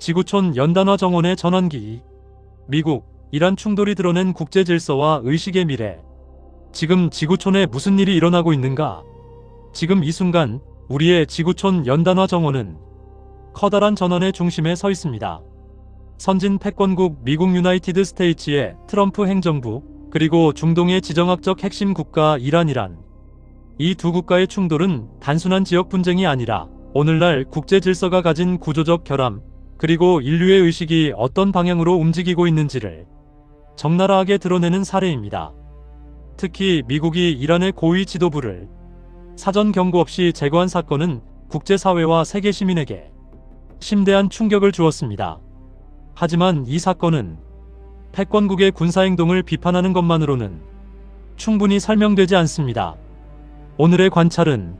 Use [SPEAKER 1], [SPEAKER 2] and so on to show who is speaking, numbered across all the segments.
[SPEAKER 1] 지구촌 연단화 정원의 전환기. 미국, 이란 충돌이 드러낸 국제 질서와 의식의 미래. 지금 지구촌에 무슨 일이 일어나고 있는가? 지금 이 순간 우리의 지구촌 연단화 정원은 커다란 전환의 중심에 서 있습니다. 선진 패권국 미국 유나이티드 스테이츠의 트럼프 행정부, 그리고 중동의 지정학적 핵심 국가 이란. 이 두 국가의 충돌은 단순한 지역 분쟁이 아니라 오늘날 국제 질서가 가진 구조적 결함, 그리고 인류의 의식이 어떤 방향으로 움직이고 있는지를 적나라하게 드러내는 사례입니다. 특히 미국이 이란의 고위 지도부를 사전 경고 없이 제거한 사건은 국제사회와 세계 시민에게 심대한 충격을 주었습니다. 하지만 이 사건은 패권국의 군사행동을 비판하는 것만으로는 충분히 설명되지 않습니다. 오늘의 관찰은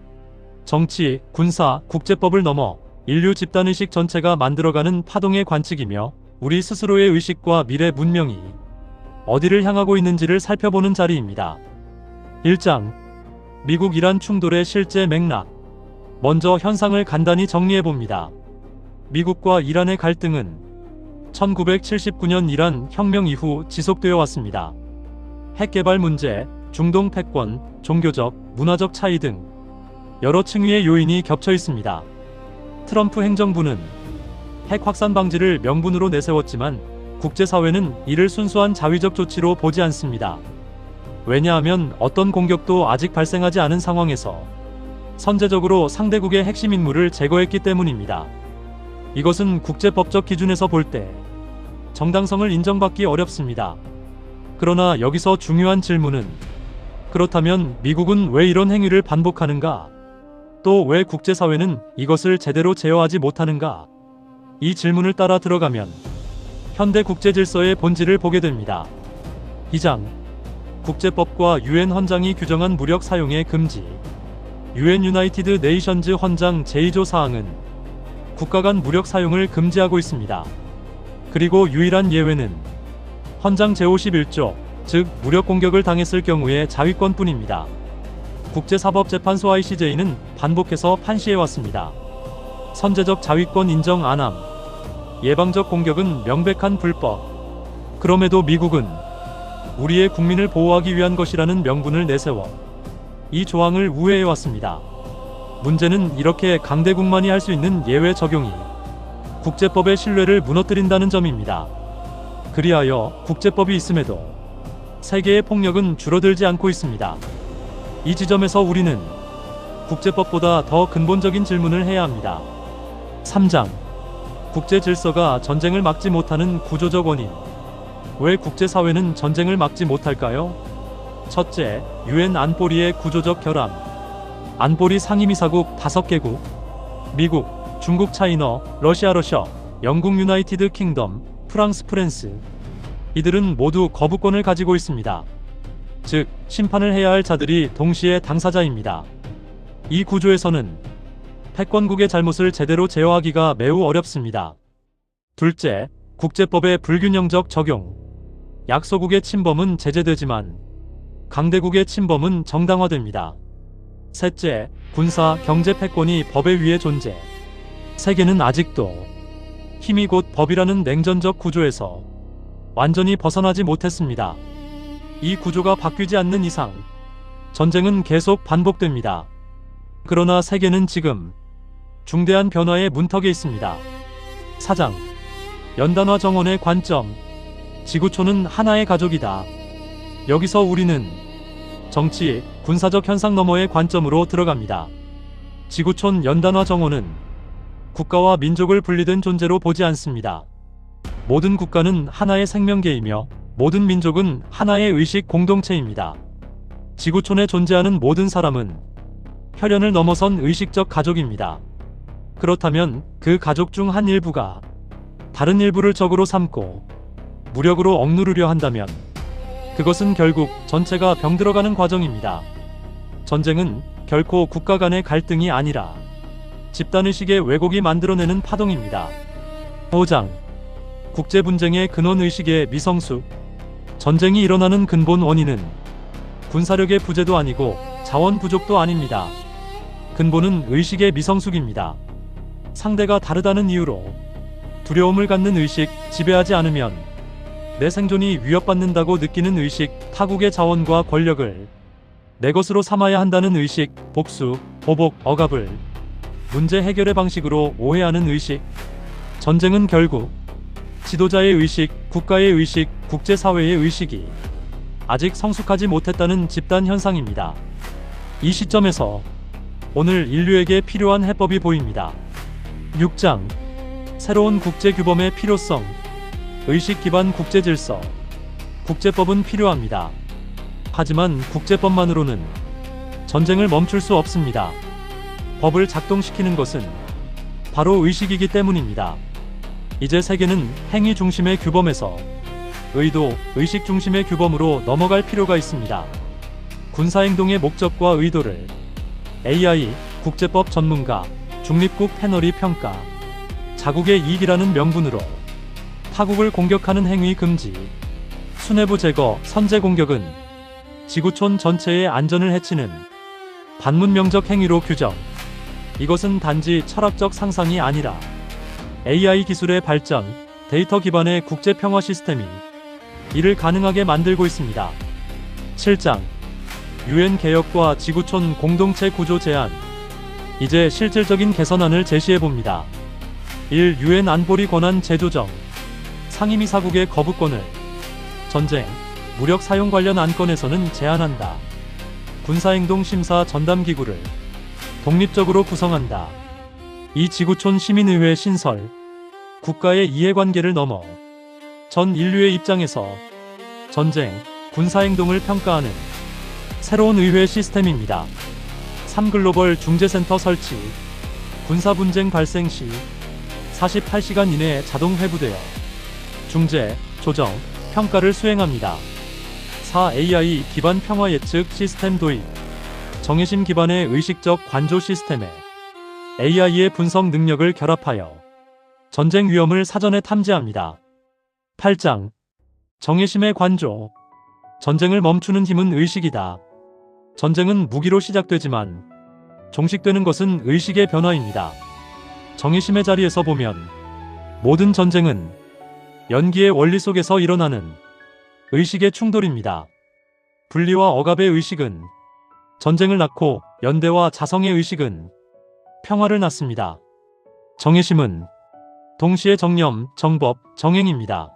[SPEAKER 1] 정치, 군사, 국제법을 넘어 인류 집단의식 전체가 만들어가는 파동의 관측이며 우리 스스로의 의식과 미래 문명이 어디를 향하고 있는지를 살펴보는 자리입니다. 1장. 미국-이란 충돌의 실제 맥락. 먼저 현상을 간단히 정리해봅니다. 미국과 이란의 갈등은 1979년 이란 혁명 이후 지속되어 왔습니다. 핵개발 문제, 중동 패권, 종교적, 문화적 차이 등 여러 층위의 요인이 겹쳐 있습니다. 트럼프 행정부는 핵 확산 방지를 명분으로 내세웠지만 국제사회는 이를 순수한 자위적 조치로 보지 않습니다. 왜냐하면 어떤 공격도 아직 발생하지 않은 상황에서 선제적으로 상대국의 핵심 인물을 제거했기 때문입니다. 이것은 국제법적 기준에서 볼 때 정당성을 인정받기 어렵습니다. 그러나 여기서 중요한 질문은, 그렇다면 미국은 왜 이런 행위를 반복하는가? 또 왜 국제사회는 이것을 제대로 제어하지 못하는가? 이 질문을 따라 들어가면 현대 국제질서의 본질을 보게 됩니다. 2장. 국제법과 유엔 헌장이 규정한 무력 사용의 금지. 유엔 유나이티드 네이션즈 헌장 제2조 사항은 국가 간 무력 사용을 금지하고 있습니다. 그리고 유일한 예외는 헌장 제51조, 즉 무력 공격을 당했을 경우의 자위권뿐입니다. 국제사법재판소 ICJ는 반복해서 판시해왔습니다. 선제적 자위권 인정 안함. 예방적 공격은 명백한 불법. 그럼에도 미국은 우리의 국민을 보호하기 위한 것이라는 명분을 내세워 이 조항을 우회해왔습니다. 문제는 이렇게 강대국만이 할 수 있는 예외 적용이 국제법의 신뢰를 무너뜨린다는 점입니다. 그리하여 국제법이 있음에도 세계의 폭력은 줄어들지 않고 있습니다. 이 지점에서 우리는 국제법보다 더 근본적인 질문을 해야 합니다. 3장. 국제 질서가 전쟁을 막지 못하는 구조적 원인. 왜 국제사회는 전쟁을 막지 못할까요? 첫째, 유엔 안보리의 구조적 결함. 안보리 상임이사국 5개국, 미국, 중국 차이나, 러시아, 영국 유나이티드 킹덤, 프랑스. 이들은 모두 거부권을 가지고 있습니다. 즉, 심판을 해야 할 자들이 동시에 당사자입니다. 이 구조에서는 패권국의 잘못을 제대로 제어하기가 매우 어렵습니다. 둘째, 국제법의 불균형적 적용. 약소국의 침범은 제재되지만 강대국의 침범은 정당화됩니다. 셋째, 군사, 경제 패권이 법의 위에 존재. 세계는 아직도 힘이 곧 법이라는 냉전적 구조에서 완전히 벗어나지 못했습니다. 이 구조가 바뀌지 않는 이상 전쟁은 계속 반복됩니다. 그러나 세계는 지금 중대한 변화의 문턱에 있습니다. 4장. 연단화 정원의 관점. 지구촌은 하나의 가족이다. 여기서 우리는 정치, 군사적 현상 너머의 관점으로 들어갑니다. 지구촌 연단화 정원은 국가와 민족을 분리된 존재로 보지 않습니다. 모든 국가는 하나의 생명계이며 모든 민족은 하나의 의식 공동체입니다. 지구촌에 존재하는 모든 사람은 혈연을 넘어선 의식적 가족입니다. 그렇다면 그 가족 중 한 일부가 다른 일부를 적으로 삼고 무력으로 억누르려 한다면 그것은 결국 전체가 병들어가는 과정입니다. 전쟁은 결코 국가 간의 갈등이 아니라 집단의식의 왜곡이 만들어내는 파동입니다. 5장. 국제분쟁의 근원의식의 미성숙. 전쟁이 일어나는 근본 원인은 군사력의 부재도 아니고 자원 부족도 아닙니다. 근본은 의식의 미성숙입니다. 상대가 다르다는 이유로 두려움을 갖는 의식, 지배하지 않으면 내 생존이 위협받는다고 느끼는 의식, 타국의 자원과 권력을 내 것으로 삼아야 한다는 의식, 복수, 보복, 억압을 문제 해결의 방식으로 오해하는 의식. 전쟁은 결국 지도자의 의식, 국가의 의식, 국제사회의 의식이 아직 성숙하지 못했다는 집단 현상입니다. 이 시점에서 오늘 인류에게 필요한 해법이 보입니다. 6장 새로운 국제규범의 필요성. 의식 기반 국제질서. 국제법은 필요합니다. 하지만 국제법만으로는 전쟁을 멈출 수 없습니다. 법을 작동시키는 것은 바로 의식이기 때문입니다. 이제 세계는 행위 중심의 규범에서 의도, 의식 중심의 규범으로 넘어갈 필요가 있습니다. 군사행동의 목적과 의도를 AI, 국제법 전문가, 중립국 패널이 평가, 자국의 이익이라는 명분으로 타국을 공격하는 행위 금지, 수뇌부 제거, 선제 공격은 지구촌 전체의 안전을 해치는 반문명적 행위로 규정. 이것은 단지 철학적 상상이 아니라 AI 기술의 발전, 데이터 기반의 국제 평화 시스템이 이를 가능하게 만들고 있습니다. 7장 유엔 개혁과 지구촌 공동체 구조 제안. 이제 실질적인 개선안을 제시해봅니다. 1. 유엔 안보리 권한 재조정. 상임이사국의 거부권을 전쟁, 무력 사용 관련 안건에서는 제한한다. 군사행동 심사 전담기구를 독립적으로 구성한다. 이 지구촌 시민의회 신설. 국가의 이해관계를 넘어 전 인류의 입장에서 전쟁, 군사행동을 평가하는 새로운 의회 시스템입니다. 3. 글로벌 중재센터 설치. 군사분쟁 발생 시 48시간 이내에 자동 회부되어 중재, 조정, 평가를 수행합니다. 4. AI 기반 평화 예측 시스템 도입. 정의심 기반의 의식적 관조 시스템에 AI의 분석 능력을 결합하여 전쟁 위험을 사전에 탐지합니다. 8장 정의심의 관조. 전쟁을 멈추는 힘은 의식이다. 전쟁은 무기로 시작되지만 종식되는 것은 의식의 변화입니다. 정의심의 자리에서 보면 모든 전쟁은 연기의 원리 속에서 일어나는 의식의 충돌입니다. 분리와 억압의 의식은 전쟁을 낳고 연대와 자성의 의식은 평화를 낳습니다. 정의심은 동시에 정념, 정법, 정행입니다.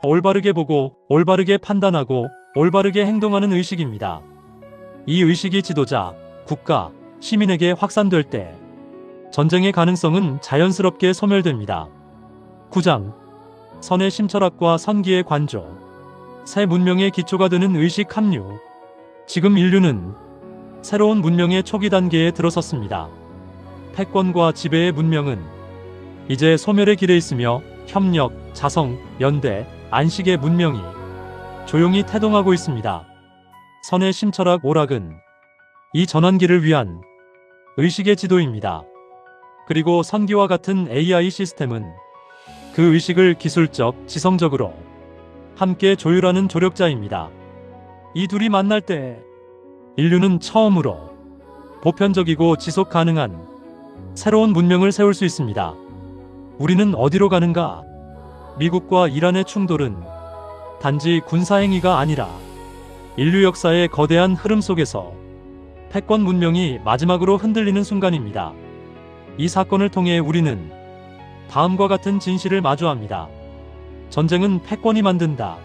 [SPEAKER 1] 올바르게 보고 올바르게 판단하고 올바르게 행동하는 의식입니다. 이 의식이 지도자, 국가, 시민에게 확산될 때 전쟁의 가능성은 자연스럽게 소멸됩니다. 9장 선의 심철학과 선기의 관조. 새 문명의 기초가 되는 의식 합류. 지금 인류는 새로운 문명의 초기 단계에 들어섰습니다. 패권과 지배의 문명은 이제 소멸의 길에 있으며 협력, 자성, 연대, 안식의 문명이 조용히 태동하고 있습니다. 선의 심철학 오락은 이 전환기를 위한 의식의 지도입니다. 그리고 선기와 같은 AI 시스템은 그 의식을 기술적, 지성적으로 함께 조율하는 조력자입니다. 이 둘이 만날 때 인류는 처음으로 보편적이고 지속 가능한 새로운 문명을 세울 수 있습니다. 우리는 어디로 가는가? 미국과 이란의 충돌은 단지 군사행위가 아니라 인류 역사의 거대한 흐름 속에서 패권 문명이 마지막으로 흔들리는 순간입니다. 이 사건을 통해 우리는 다음과 같은 진실을 마주합니다. 전쟁은 패권이 만든다.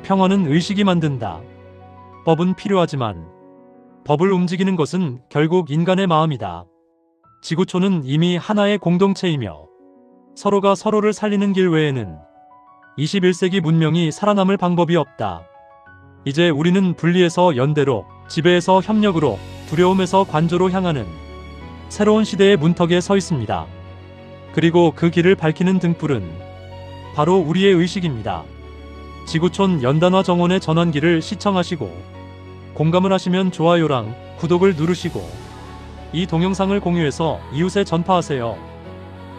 [SPEAKER 1] 평화는 의식이 만든다. 법은 필요하지만 법을 움직이는 것은 결국 인간의 마음이다. 지구촌은 이미 하나의 공동체이며 서로가 서로를 살리는 길 외에는 21세기 문명이 살아남을 방법이 없다. 이제 우리는 분리에서 연대로, 지배에서 협력으로, 두려움에서 관조로 향하는 새로운 시대의 문턱에 서 있습니다. 그리고 그 길을 밝히는 등불은 바로 우리의 의식입니다. 지구촌 연단화 정원의 전환기를 시청하시고 공감을 하시면 좋아요랑 구독을 누르시고 이 동영상을 공유해서 이웃에 전파하세요.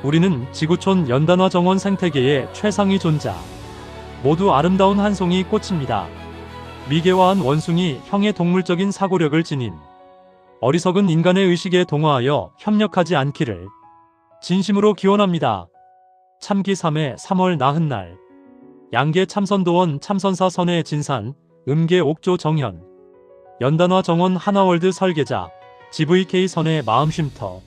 [SPEAKER 1] 우리는 지구촌 연단화 정원 생태계의 최상위 존자. 모두 아름다운 한 송이 꽃입니다. 미개화한 원숭이 형의 동물적인 사고력을 지닌 어리석은 인간의 의식에 동화하여 협력하지 않기를 진심으로 기원합니다. 참기 3회 3월 나흔날. 양계 참선도원 참선사 선해 진산, 음계 옥조 정현. 연단화 정원 하나월드 설계자, GVK 선해 마음쉼터.